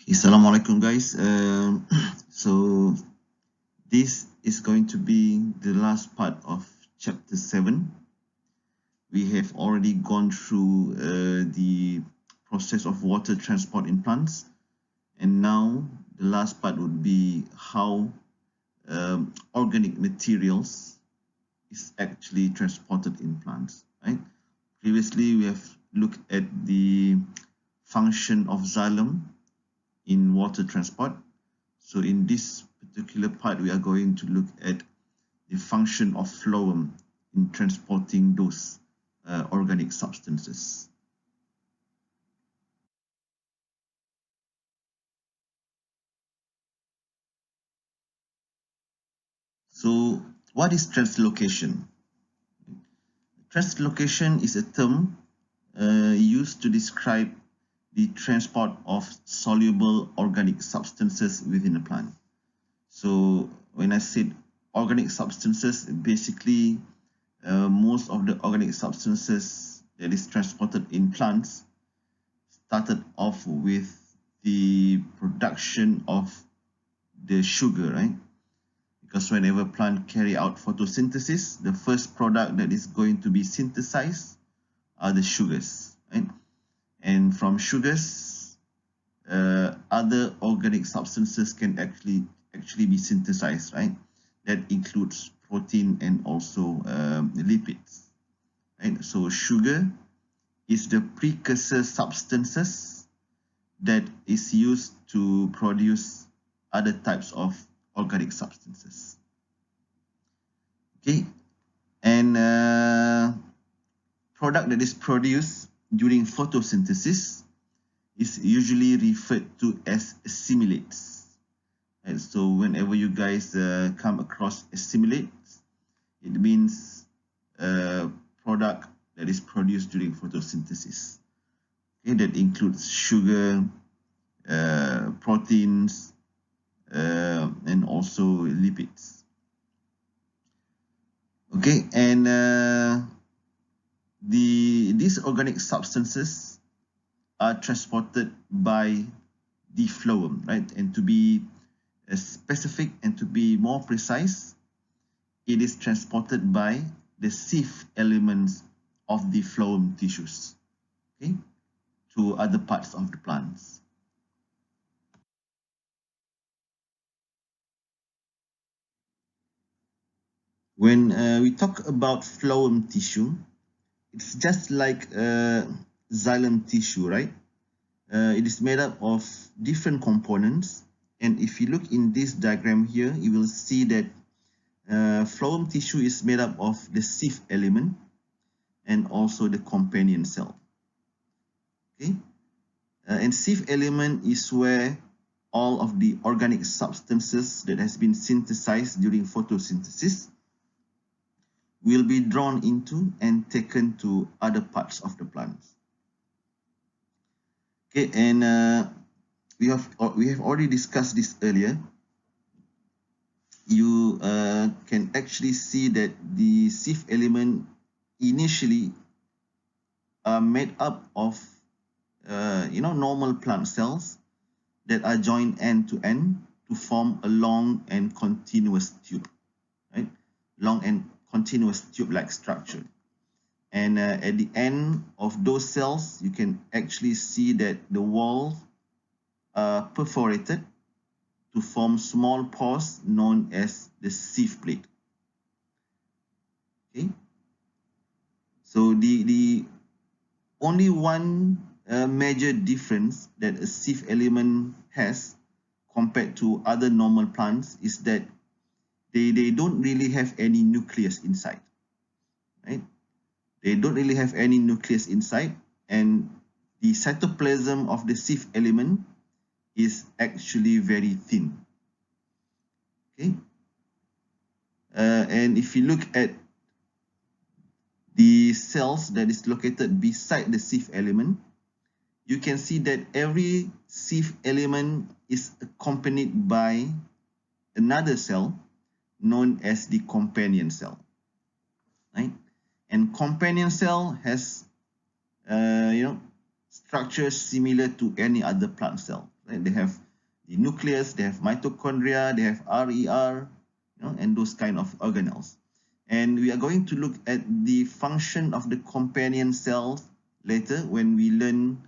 Assalamualaikum guys. So this is going to be the last part of chapter 7. We have already gone through the process of water transport in plants, and now the last part would be how organic materials is actually transported in plants, right? Previously we have looked at the function of xylem in water transport. So in this particular part, we are going to look at the function of phloem in transporting those organic substances. So what is translocation? Translocation is a term used to describe the transport of soluble organic substances within a plant. So when I said organic substances, basically most of the organic substances that is transported in plants started off with the production of the sugar, right? Because whenever plant carry out photosynthesis, the first product that is going to be synthesized are the sugars, right? And from sugars, other organic substances can actually be synthesized, right? That includes protein and also lipids, right? So sugar is the precursor substances that is used to produce other types of organic substances. Okay, and product that is produced during photosynthesis is usually referred to as assimilates. And so whenever you guys come across assimilates, it means product that is produced during photosynthesis. Okay, that includes sugar, proteins, and also lipids. Okay, and these organic substances are transported by the phloem, right? And to be specific and to be more precise, it is transported by the sieve elements of the phloem tissues, okay, to other parts of the plants. When we talk about phloem tissue, it's just like xylem tissue, right? It is made up of different components. And if you look in this diagram here, you will see that phloem tissue is made up of the sieve element and also the companion cell. Okay, and sieve element is where all of the organic substances that has been synthesized during photosynthesis will be drawn into and taken to other parts of the plants. Okay, and we have already discussed this earlier. You can actually see that the sieve element initially are made up of normal plant cells that are joined end to end to form a long and continuous tube, right? Long and continuous tube-like structure. And at the end of those cells, you can actually see that the walls are perforated to form small pores known as the sieve plate. Okay, so the only one major difference that a sieve element has compared to other normal plants is that they don't really have any nucleus inside, right? They don't really have any nucleus inside, and the cytoplasm of the sieve element is actually very thin. Okay, and if you look at the cells that is located beside the sieve element, you can see that every sieve element is accompanied by another cell known as the companion cell, right? And companion cell has structure similar to any other plant cell. right? They have the nucleus, they have mitochondria, they have RER, and those kind of organelles. And we are going to look at the function of the companion cells later when we learn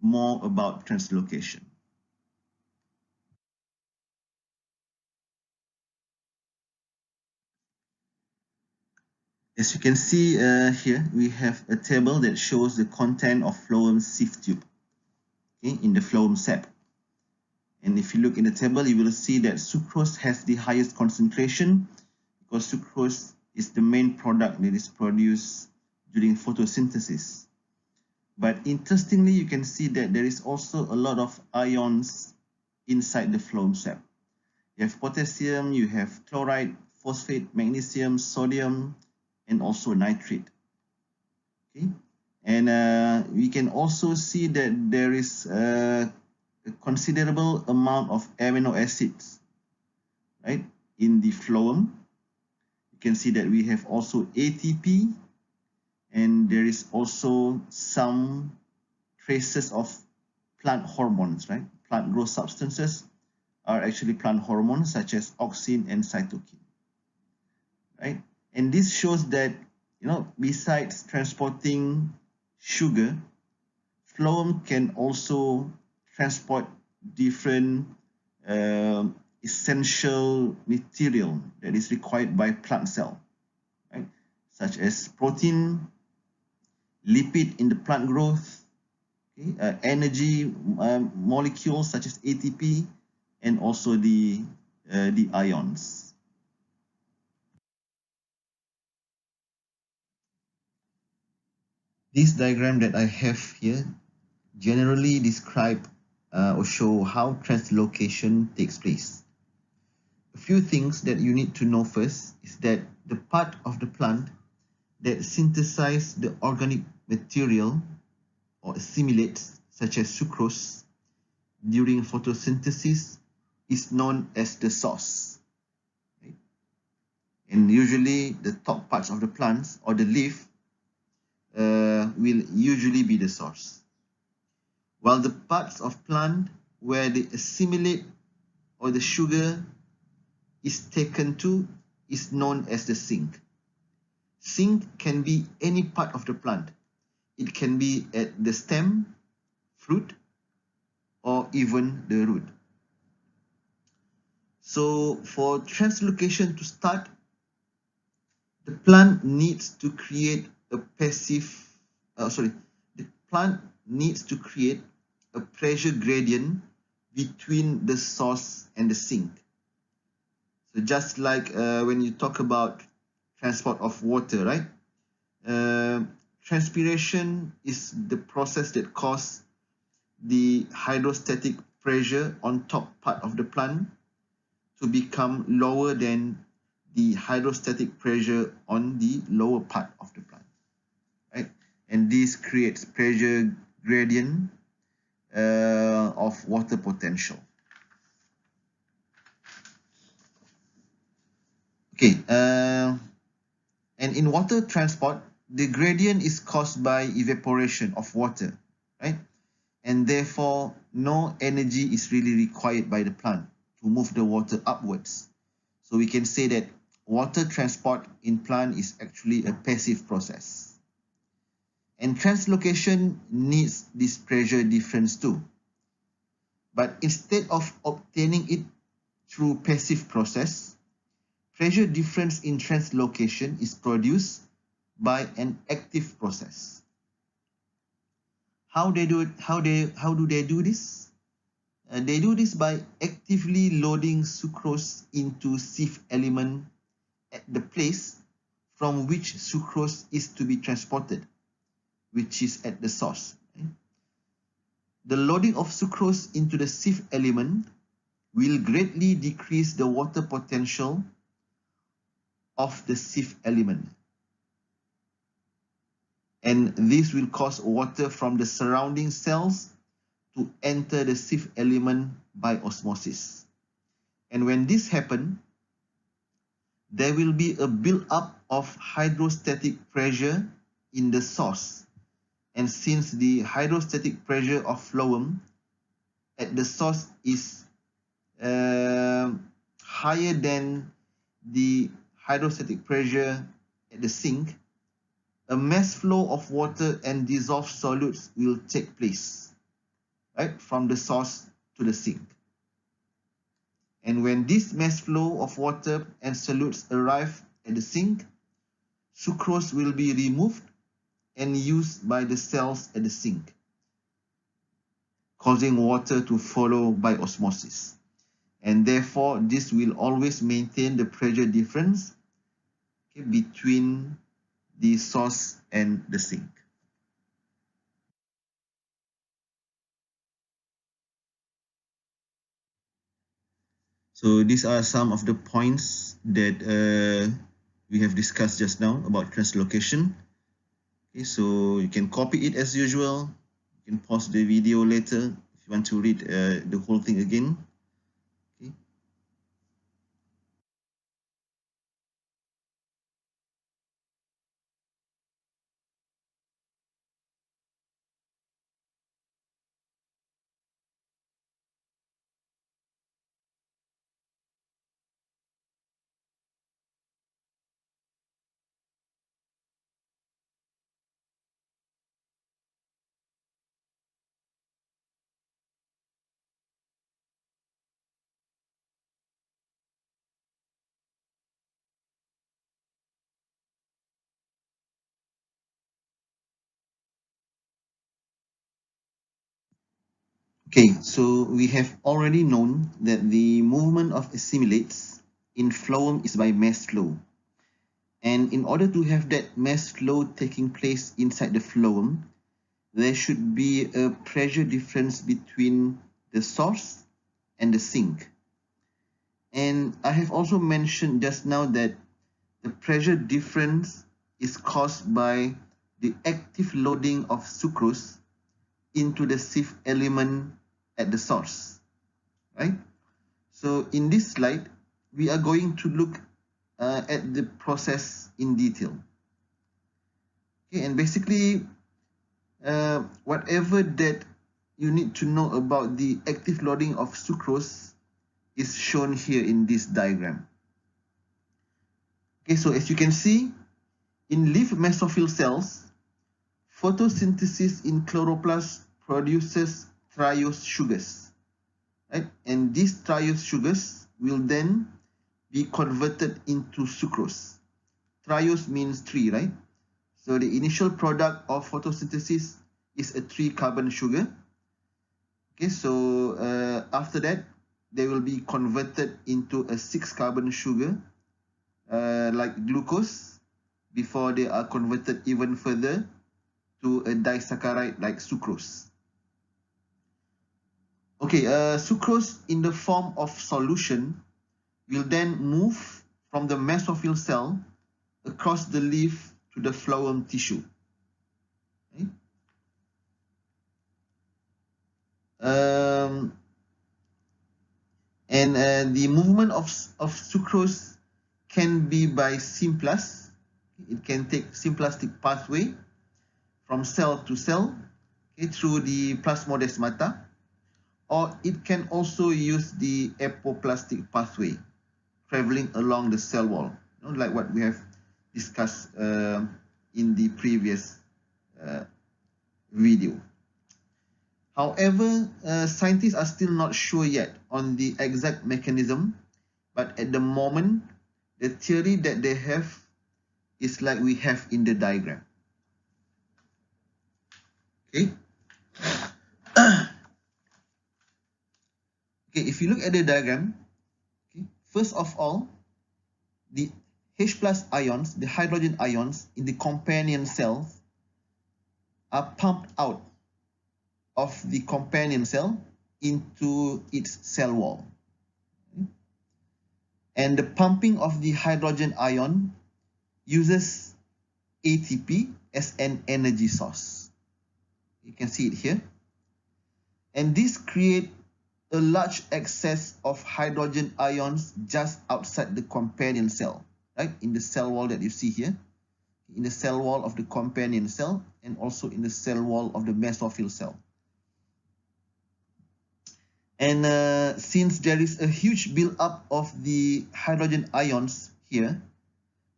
more about translocation. As you can see here, we have a table that shows the content of phloem sieve tube, okay, in the phloem sap. And if you look in the table, you will see that sucrose has the highest concentration because sucrose is the main product that is produced during photosynthesis. But interestingly, you can see that there is also a lot of ions inside the phloem sap. You have potassium, you have chloride, phosphate, magnesium, sodium, and also nitrate. Okay, and we can also see that there is a considerable amount of amino acids, right, in the phloem. You can see that we have also ATP, and there is also some traces of plant hormones, right? Plant growth substances are actually plant hormones such as auxin and cytokine, right? And this shows that, besides transporting sugar, phloem can also transport different essential material that is required by plant cell, right? Such as protein, lipid in the plant growth, okay, energy molecules such as ATP, and also the ions. This diagram that I have here generally describe or show how translocation takes place. A few things that you need to know first is that the part of the plant that synthesize the organic material or assimilates, such as sucrose, during photosynthesis is known as the source. Right? And usually the top parts of the plants or the leaf will usually be the source. While the parts of plant where they assimilate or the sugar is taken to is known as the sink. Sink can be any part of the plant. It can be at the stem, fruit, or even the root. So for translocation to start, the plant needs to create a the plant needs to create a pressure gradient between the source and the sink. So just like when you talk about transport of water, right? Transpiration is the process that causes the hydrostatic pressure on top part of the plant to become lower than the hydrostatic pressure on the lower part of the plant, right? And this creates pressure gradient of water potential. Okay, and in water transport, the gradient is caused by evaporation of water, right? And therefore, no energy is really required by the plant to move the water upwards. So we can say that water transport in plant is actually a passive process. And translocation needs this pressure difference too. But instead of obtaining it through passive process, pressure difference in translocation is produced by an active process. How do they do this? They do this by actively loading sucrose into sieve element at the place from which sucrose is to be transported, which is at the source. The loading of sucrose into the sieve element will greatly decrease the water potential of the sieve element. And this will cause water from the surrounding cells to enter the sieve element by osmosis. And when this happens, there will be a build-up of hydrostatic pressure in the source. And since the hydrostatic pressure of phloem at the source is higher than the hydrostatic pressure at the sink, a mass flow of water and dissolved solutes will take place, right, from the source to the sink. And when this mass flow of water and solutes arrive at the sink, sucrose will be removed and used by the cells at the sink, causing water to follow by osmosis. And therefore, this will always maintain the pressure difference, okay, between the source and the sink. So these are some of the points that we have discussed just now about translocation. Okay, so you can copy it as usual. You can pause the video later if you want to read the whole thing again. Okay. Okay, so we have already known that the movement of assimilates in phloem is by mass flow. And in order to have that mass flow taking place inside the phloem, there should be a pressure difference between the source and the sink. And I have also mentioned just now that the pressure difference is caused by the active loading of sucrose into the sieve element at the source, right? So in this slide, we are going to look at the process in detail. Okay, and basically, whatever that you need to know about the active loading of sucrose is shown here in this diagram. Okay, so as you can see, in leaf mesophyll cells, photosynthesis in chloroplast produces triose sugars, right? And these triose sugars will then be converted into sucrose. Triose means three, right? So the initial product of photosynthesis is a 3-carbon sugar. Okay, so after that, they will be converted into a 6-carbon sugar, like glucose, before they are converted even further to a disaccharide like sucrose. Okay, sucrose in the form of solution will then move from the mesophyll cell across the leaf to the phloem tissue. Okay. And the movement of sucrose can be by symplast. It can take symplastic pathway from cell to cell, okay, through the plasmodesmata, or it can also use the apoplastic pathway traveling along the cell wall, you know, like what we have discussed in the previous video. However, scientists are still not sure yet on the exact mechanism, but at the moment, the theory that they have is like we have in the diagram. Okay. Okay, if you look at the diagram, okay, first of all, the H plus ions, the hydrogen ions in the companion cells are pumped out of the companion cell into its cell wall. Okay. And the pumping of the hydrogen ion uses ATP as an energy source. You can see it here. And this creates a large excess of hydrogen ions just outside the companion cell, right? In the cell wall that you see here, in the cell wall of the companion cell, and also in the cell wall of the mesophyll cell. And since there is a huge build-up of the hydrogen ions here,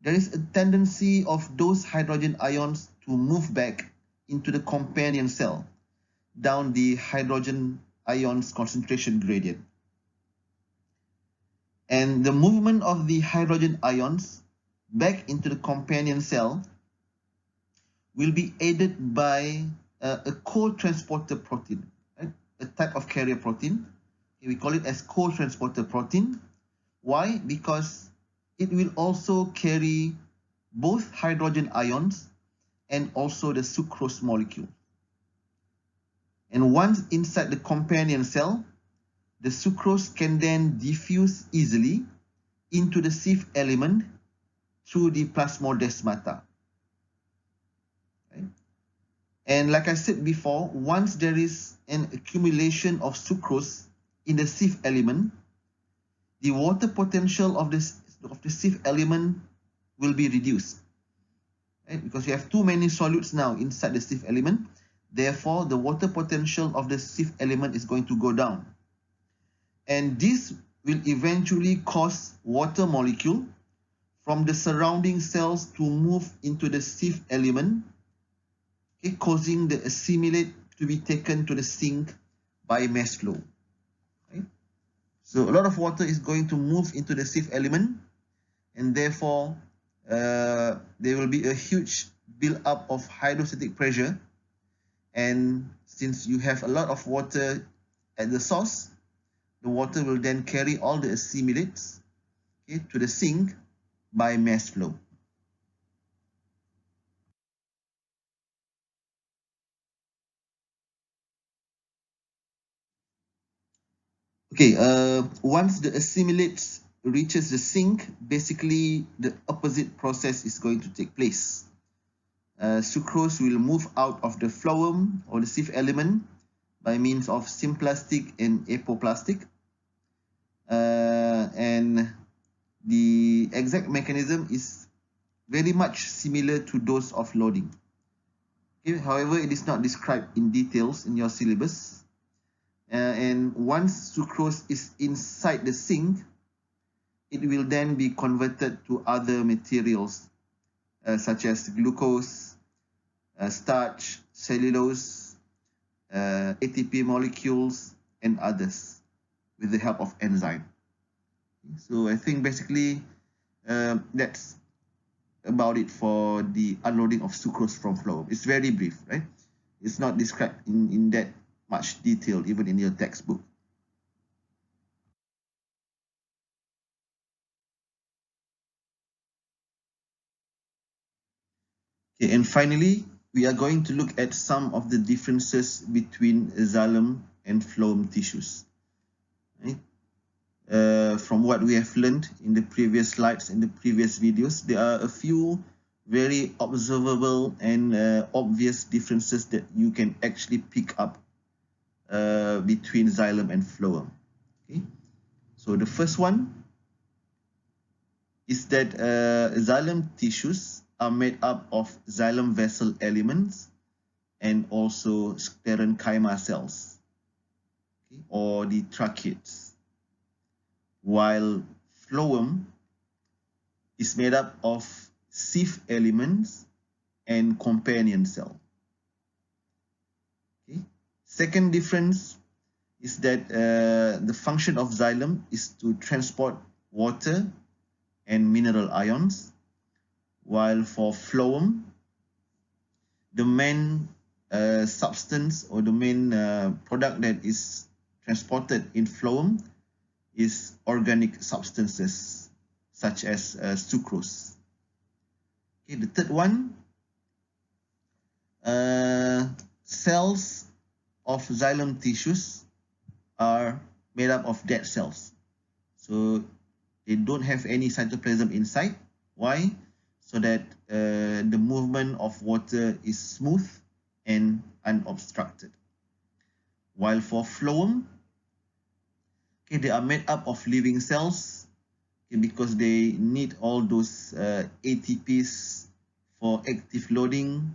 there is a tendency of those hydrogen ions to move back into the companion cell down the hydrogen ions concentration gradient. And the movement of the hydrogen ions back into the companion cell will be aided by a co-transporter protein, right? A type of carrier protein. We call it as co-transporter protein. Why? Because it will also carry both hydrogen ions and also the sucrose molecule. And once inside the companion cell, the sucrose can then diffuse easily into the Sif element through the plasmodesmata. Right? And like I said before, once there is an accumulation of sucrose in the Sif element, the water potential of the Sif element will be reduced. Right? Because you have too many solutes now inside the Sif element, therefore the water potential of the Sif element is going to go down. And this will eventually cause water molecule from the surrounding cells to move into the Sif element, okay, causing the assimilate to be taken to the sink by mass flow. Right? So a lot of water is going to move into the Sif element, and therefore there will be a huge build-up of hydrostatic pressure. And since you have a lot of water at the source, the water will then carry all the assimilates, okay, to the sink by mass flow. Okay, once the assimilates reaches the sink, basically the opposite process is going to take place. Sucrose will move out of the phloem or the Sif element by means of symplastic and apoplastic. And the exact mechanism is very much similar to those of loading. Okay, however, it is not described in details in your syllabus. And once sucrose is inside the sink, it will then be converted to other materials such as glucose, starch, cellulose, ATP molecules, and others with the help of enzyme. So I think basically that's about it for the unloading of sucrose from phloem. It's very brief, right? It's not described in that much detail even in your textbook. Okay, and finally, we are going to look at some of the differences between xylem and phloem tissues. Right? From what we have learned in the previous slides, in the previous videos, there are a few very observable and obvious differences that you can actually pick up between xylem and phloem. Okay, so the first one is that xylem tissues are made up of xylem vessel elements and also sclerenchyma cells, okay, or the tracheids, while phloem is made up of Sif elements and companion cell. Okay. Second difference is that the function of xylem is to transport water and mineral ions, while for phloem, the main substance or the main product that is transported in phloem is organic substances such as sucrose. Okay, the third one, cells of xylem tissues are made up of dead cells. So they don't have any cytoplasm inside. Why? So that the movement of water is smooth and unobstructed. While for phloem, okay, they are made up of living cells, okay, because they need all those ATPs for active loading,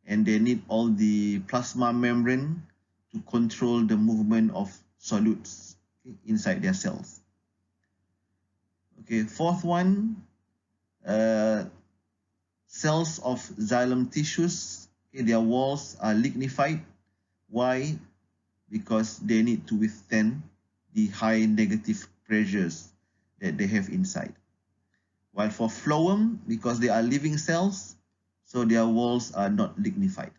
and they need all the plasma membrane to control the movement of solutes, okay, inside their cells. Okay, fourth one, cells of xylem tissues, okay, their walls are lignified. Why? Because they need to withstand the high negative pressures that they have inside. While for phloem, because they are living cells, so their walls are not lignified.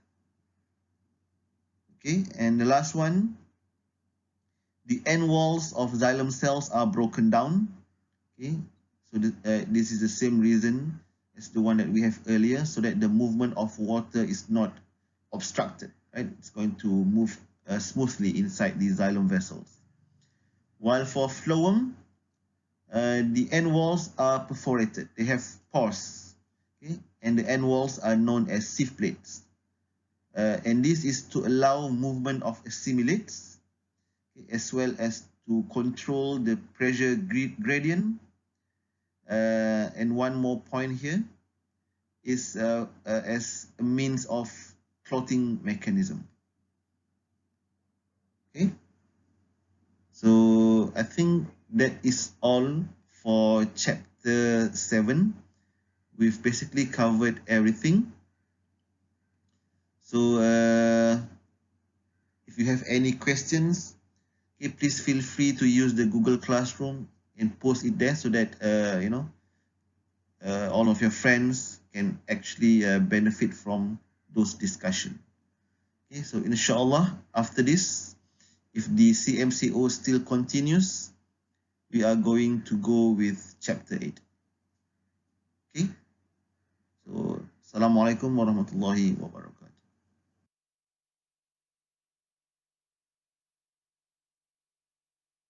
Okay, and the last one, the end walls of xylem cells are broken down. Okay, so this is the same reason as the one that we have earlier, so that the movement of water is not obstructed, right? It's going to move smoothly inside the xylem vessels. While for phloem, the end walls are perforated. They have pores, okay? And the end walls are known as sieve plates. And this is to allow movement of assimilates, okay, as well as to control the pressure gradient. And one more point here is as a means of clotting mechanism. Okay, so I think that is all for chapter 7. We've basically covered everything. So if you have any questions, okay, please feel free to use the Google Classroom and post it there so that all of your friends can actually benefit from those discussions. Okay, so inshallah, after this, if the CMCO still continues, we are going to go with chapter 8. Okay, so Assalamualaikum warahmatullahi wabarakatuh.